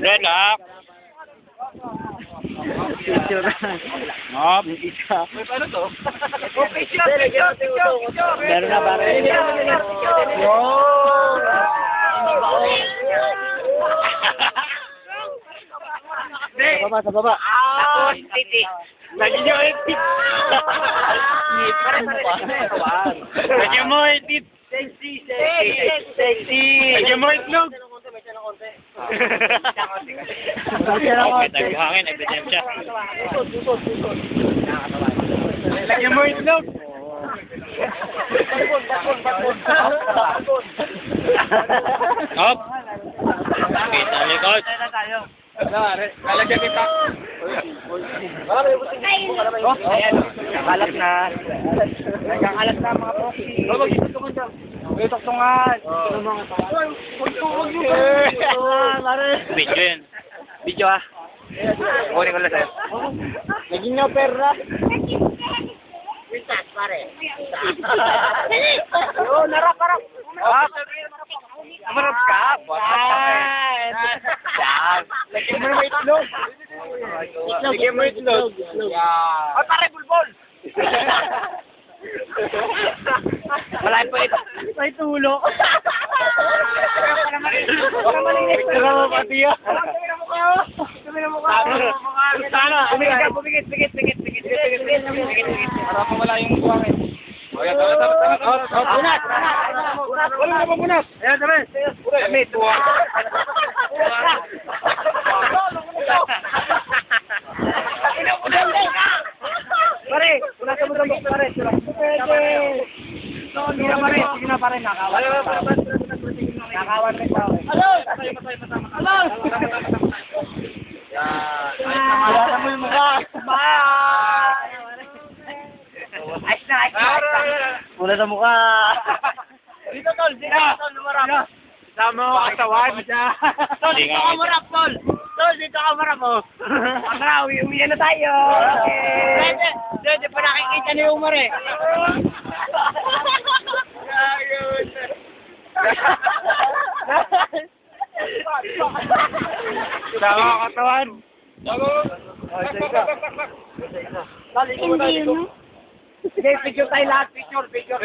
Relax. Picture na. Hop. Isa. Ano to? Picture. Meron na ba rin? Sa baba. Titi. Lagyan nyo edit. Lagyan mo edit. Sexy. Lagyan mo itlog. Okay, tagbuhangin. Ebidensya. Lagyan mo itlog. Hop. Okay, sa likod. Lalagyan kita. Kalat na. Nagkakalat na mga proxy. Tuktungan. Video yan. Video ah. Kunin ko lang sa'yo. Naging nga perra. Quintas, pare. Oo, narap. Marap ka. Lagyan mo na itlog. Lagyan mo itlog. Ay, pare, bulbol. Malayo pa ito. May tulo. Picture mo pati yan. Bumigit. Para pa wala yung buwangin. Okay, tama. Wala na mamunas. Ayan, sabi. Kami, tuwa. Pare, wala ka mo pare. Sige na pare, nakawan. Nakawan rin tao. Wala mo yung mukha. Ayos na. Wala sa mukha. Dito, tol. Lumarap. Sama mo katawan. Tol, dito ka marap, tol. Tol, dito ka marap, oh. Tara, uwi na tayo. Pwede pa nakikita ni Umar, eh. Sama mo katawan. Hindi yun. Sige, picture tayo lahat. Picture. Picture.